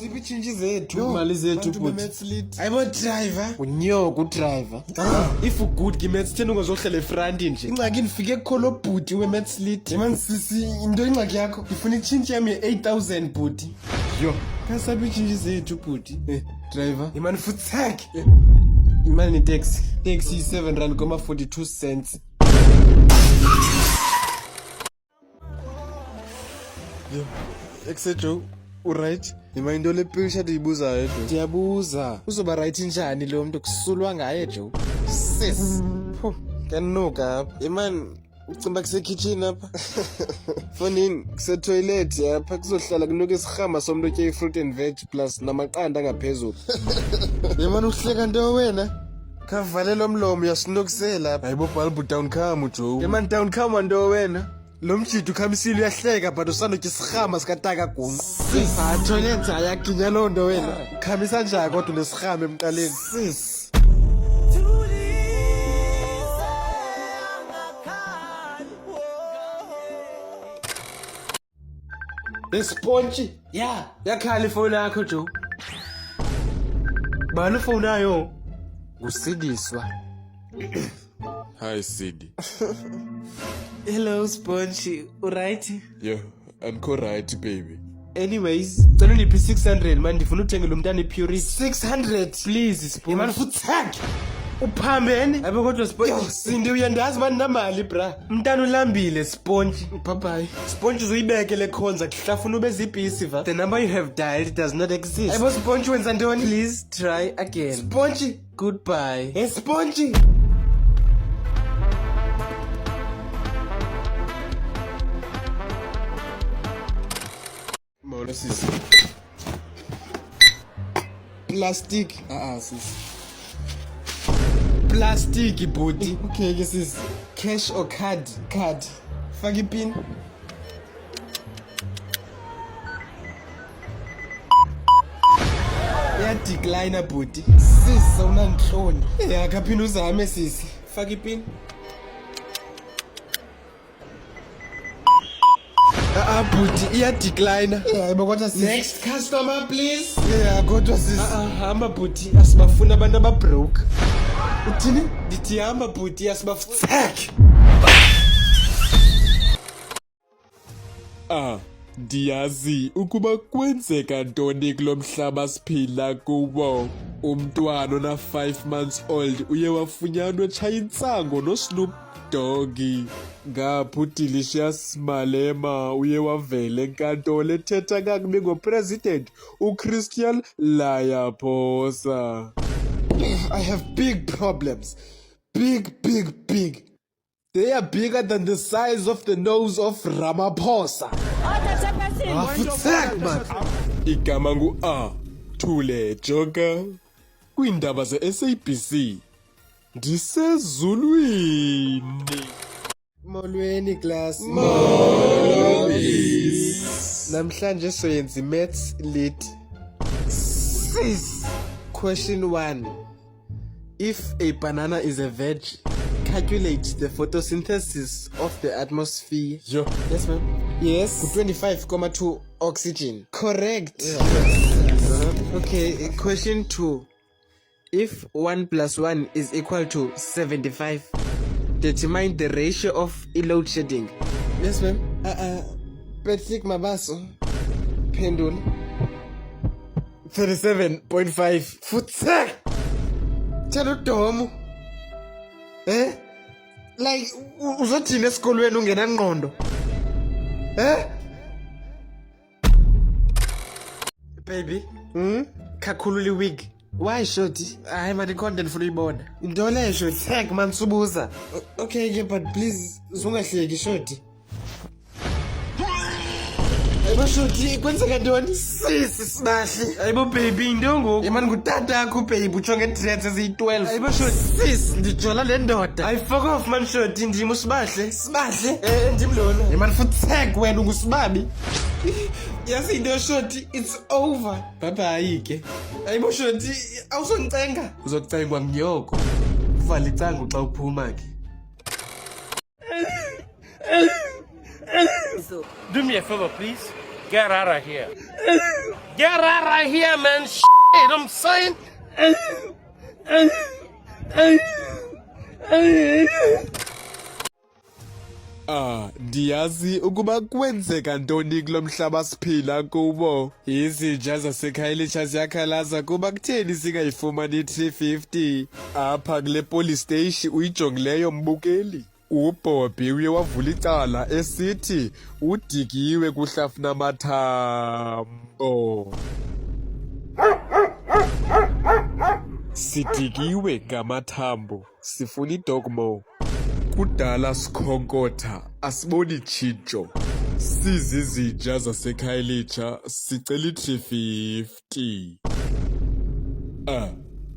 ziphi itshintshe zethu imali zethu ayibo driver unyoko udriver if good gimates 10 ungazohlala efront nje ingxaki ndifike kukholo bhuti we-maths lead man sisi into ingxaki yakho ndifuna itshintshe yami ye-8,000 bhuti yo kasaphi itshintshe zethu bhuti driver imani futhak imali netaxi taxi R7.42 yo exejo uright imali into le picture ndiyibuzayo jo ndiyabuza uzoba right njani lo mntu kusulwa ngaye jo sis kanuka apha imani ucimba kusekitchen apha fonini kusetoilet apha kuzohlala kunuka isirhama somntu otye i-fruit and veg plus namaqanda angaphezulu yemani uhleka nto wena khavale lo mlomo uyasinokisela apha hayibo balbu down come jo yemani down come nto wena lo mjidi ukhamisile uyahleka but usandotya isirhama sikataka guma toilet ayaginya loo nto wena khamisa njani kodwa unesirhama emqaleni sis ispontshi yakhala ifowuni yakho jo bani ufowuni ayo ngusidiswa hi Sidi hello sponge uright yo andikho right baby anyways cela ndiphi 600 man ndifuna uthenga lo mntana ipurity 600 please sponge man futhak uphambene abe kodwa sponge sindi uyandazi mani namali bra mntana ulambile sponge bye sponge uzuyibeke le khonza kuhlafuna ube zibhisi va the number you have dialed does not exist ayibo sponge wenza ntoni please try again sponge goodbye hey sponge sis plastic sis plastic body okay ke sis cash or card faka ipin decline body sis awunanhloni yakaphinda uzame sisi faka ipin bhuti decline hayibo kodwa sis next customer please kodwa sis hamba bhuti asibafuna abantu ababroke uthini ndithi hamba bhuti asibafak ndiyazi ukuba kwenzeka ntoni kulo mhlaba siphila kuwo. Umntwana ona 5 months old uye wafunyanwa etshaya intsango noSnoop Doggy. Ngapha uDelicious Malema uye wavela enkantolo ethetha kakubi ngopresident uChristian Ramaphosa. I have big problems. Big. They are bigger than the size of the nose of Ramaphosa. Igama ngu Thule Joker kwiindaba ze-SABC ndisezulwini. Molweni class. Namhlanje soyenza maths lit. Sis. Question 1. If a banana is a veg, calculate the photosynthesis of the atmosphere. Yo. Yes, ma'am. Yes. 25,2 oxygen. Correct. Okay, question 2. If 1 plus 1 is equal to 75, determine the ratio of load shedding. Yes, ma'am. Patrick Mabaso. Pendula. 37.5. Futsal. Tshela uDomo. Like uzothina esikolweni ungena ngqondo. Baby. Kakhulula iwig. Why shorty? Hayi manje content for uyibona. Into le shorty. Tag man subuza. Okay, but please ungahleki shorty. Hayibo shorty kwenzeka ntoni? Sisi sibahle. Hayibo baby into ngoku. Yemani ngutata yakho baby utsho nge-dreads eziyi-12. Hayibo shorty sis ndijola le ndoda. Hayi fuck off man shorty ndim usibahle. Sibahle. Ndim lona. Yemani futhi tag wena ungusibabi. Yazi into shorty it's over. Bye bye ke. Hayibo shorty awusoncenga. Uzokucengwa mnyoko. Uvala icango xa uphuma ke. Do me a favor, please. Get out of here. Get out of here, man. Shit, I'm saying. Ndiyazi ukuba kwenzeka ntoni kulo mhlaba siphila kuwo. Izinja zaseKhayelitsha ziyakhalaza kuba kutheni singayifumani i-350. Apha kule police station uyijongileyo mbukeli. UBobby uye wavula icala esithi udikiwe kuhlafuna amathambo. Sidikiwe ngamathambo, sifuna idogmo. Kudala sikhonkotha, asiboni tshintsho. Sizizinja zaseKhayelitsha, sicela i-350.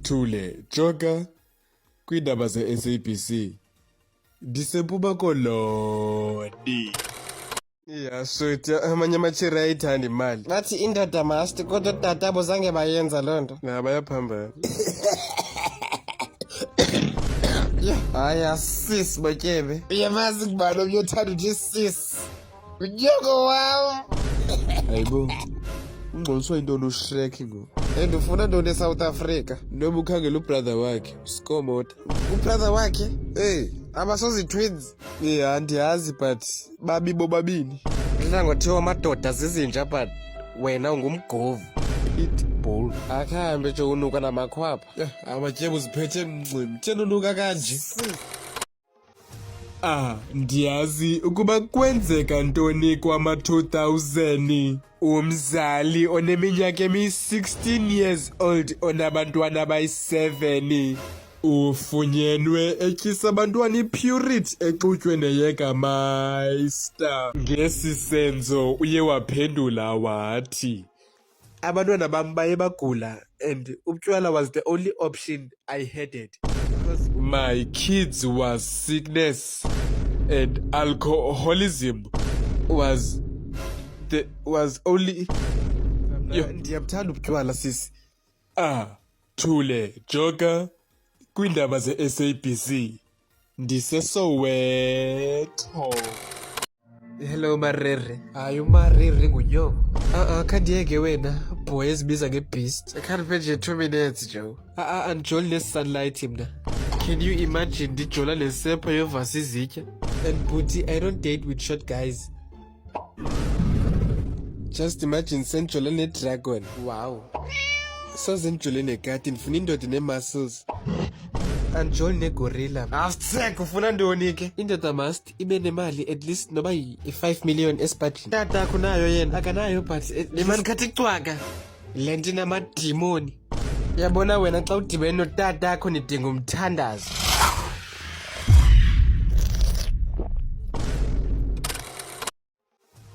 Thule, Joker, kwiindaba ze-SABC. Ndisempuma Koloni. Yeah, sweet. Amanye amachira ayithanda imali. Bathi indoda masti, kodwa tata abo zange bayenza loo nto. Bayaphambana. Haya sis Botyebe. Uyamazi kubani omnye othanda uthi sis. Unyoko wam. Hayibo, ungcoliswa yintoni uShrek ngoku? Ndifuna ntoni eSouth Africa? Noma ukhangela ubrother wakhe, uSkomota. Ubrother wakhe? Abasozi-twins. Andiyazi but babibo babini. Kudla ngothiwa amadoda zizinja but wena ungumgovu. Pitbull. Akhambe nje unuka namakhwapha. Amatyebo ziphethe mncim. Thena unuka kanje. Ndiyazi ukuba kwenzeka ntoni kwama-2000. Umzali oneminyaka emi-16 years old onabantwana abayi-7 ufunyenwe etyisa abantwana ipurity exutywe neYegermeister. Ngesi senzo uye waphendula wathi, abantwana bam baye bagula and utywala was the only option I had it. Because my kids was sickness and alcoholism was only. Ndiyabuthanda ubutywala sisi. Thule, Joker, kwiindaba ze-SABC. NdiseSoweto. Hello Marere. Hayi uMarere ngunyoko. Khandiyeke wena boy ezibiza ngebeast. Akhandiphe nje 2 minutes Joe. Andijoli ne-sunlight mna. Can you imagine ndijola nesepha yovasa izitya? And Booty, I don't date with short guys. Just imagine senjole ne-dragon. Wow. Soze ndijole nekati, ndifuna indoda ne-muscles. Andijoli negorilla. Awusitsek ufuna ntoni ke? Indoda must ibe nemali at least noba yi-5 million esibhadlini. Tata akho nayo yena. Akanayo but le mani khathi cwaka. Le nto inamadimoni. Uyabona wena xa udibene notata akho nidinga umthandazo.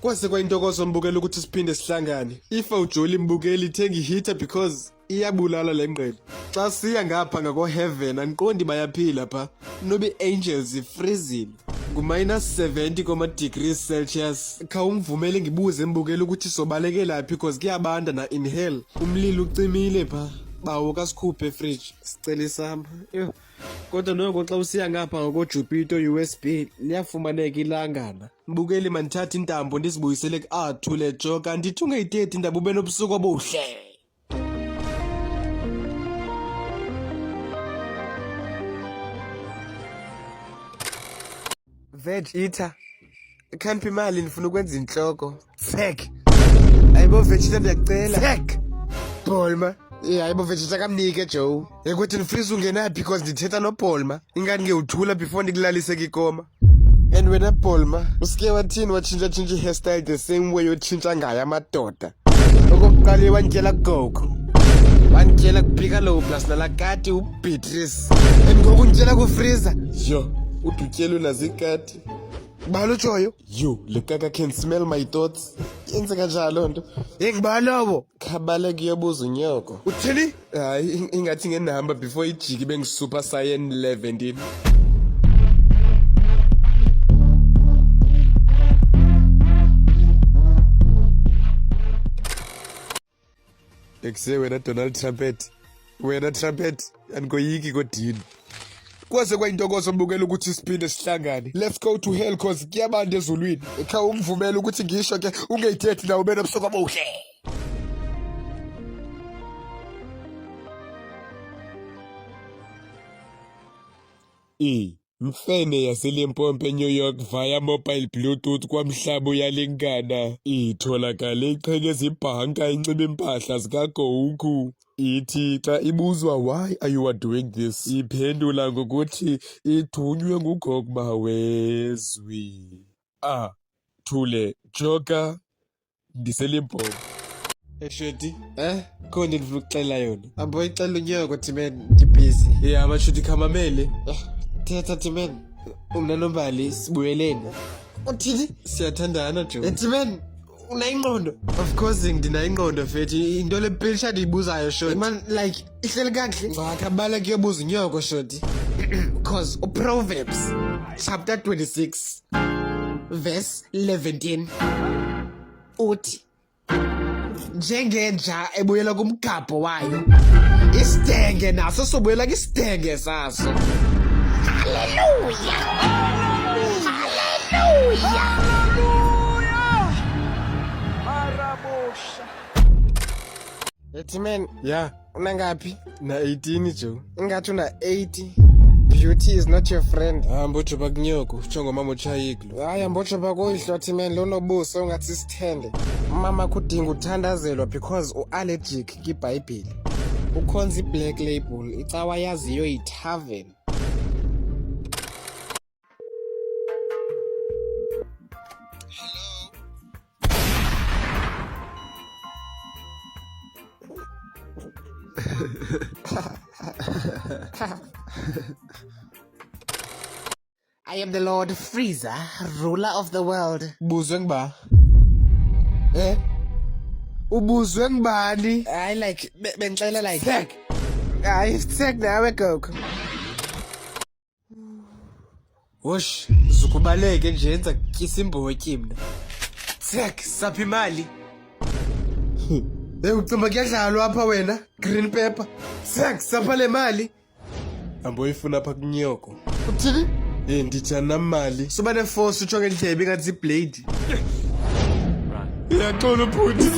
Kwase kwayintokozo mbukela ukuthi siphinde sihlangane. Ifa ujoli mbukeli ithenga ihita because iyabulala le ngqele. Xa siya ngapha ngako-heaven andiqondi bayaphila pha. Nobe angels ifreezile. Ngu-70 degrees Celsius. Khawungivumele ngibuze mbukela ukuthi sobalekela phi because kuyabanda na-inhale. Umlilo ucimile pha. Bawo kasikhuphe efridge. Sicela isamba. Kodwa noko xa usiya ngapha ngako-Jupiter USB liyafumaneka ilangana. Mbukeli mandithatha intambo ndizibuyisele Thule Joker ndithi ungayithetha indaba ube nobusuku obuhle. Veg eater. Khampi imali ndifuna ukwenza inhloko. Tsek. Hayibo Vegeta ndiyakucela. Tsek. Bolma. Hayibo Vegeta kamnike Joe. Ukuthi ndifreeze ungena because ndithetha noBolma. Ingani ngiyuthula before ndikulalise kikoma. And wena Bolma, usike wathini watshintsha i-hairstyle the same way yotshintsha ngayo amadoda. Okokuqala wandyela gogo. Wandyela kuphika low plus nalakati uBeatrice. And ngoku nditshela kufreezer. Yo, udutyelo nazikati. Balo utshoyo? Yo, le kaka can smell my thoughts. Yenzeka njalo nto. Ngibalobo. Khabale kuyobuza unyoko. Uthini? Hayi, ingathi ngenihamba before ijiki bengi-Super Saiyan 11. Ekuse wena Donald Trumpet. Wena Trumpet, andikoyiki kodini. Kwase kwayintokozo mbukela ukuthi siphinde sihlangane. Let's go to hell cause kuyabanda ezulwini. Ekhaya ungivumela ukuthi ngisho ke ungayithethi nawe ube nobusuku obuhle. Mfene yaseLimpopo eNew York via mobile Bluetooth kwamhlaba uyalingana. Itholakale iqhekeza ibhanka inxiba impahla zikaGoku. Ithi xa ibuzwa why are you doing this, iphendula ngokuthi ithunywe nguGogba wezwi. Thule Joker, ndiseLimpopo. Shoti, Khona ndifuna ukuxela yona. aboyicela unyoko Timen, ndibhizi. Yeah, mashuti khamamele. Thetha Timen. Umnanombali sibuyeleni. Uthini? Siyathandana Joe. Timen, unayingqondo. Of course ngidina ingqondo fethi into lepilsha ndiyibuzayo shoti. Man, like, ihleli kahle. Ngakabala kuyobuza unyoko shoti. Because Proverbs chapter 26 verse 11 uthi njengenja ebuyela kumgabho wayo isidenge naso sobuyela kisidenge saso. Haleluya, haleluya. Ethi man, Yeah, unangaphi? na 18 Joe. Ingathi una 80. Beauty is not your friend. Hambo Joe bakunyoko, ujonga mama uchayiglo. Hayi mbotsho bakuyihlwathi man lonobuso ungathi sithende. Mama kudinga uthandazelwa because uallergic kwiBhayibheli. Ukhonza iBlack Label, icawa yaziyo yiTavern. I am the Lord Freezer, ruler of the world. Buzwe ngiba. Ubuzwe ngibani? I like bengixela like Tech. Hayi Tech nawe Goku. Wosh, zukubaleke nje yenza kisa imbotyi mina. Tech, sapha imali. Ucimba kuyadlalwa apha wena, green pepper. Tech, sapha le mali. Hambo ifuna apha kunyoko. Uthini? Ndijana mali. Suba neforce ujonge indlebe ngathi iblade. Uyaxola ubhuti.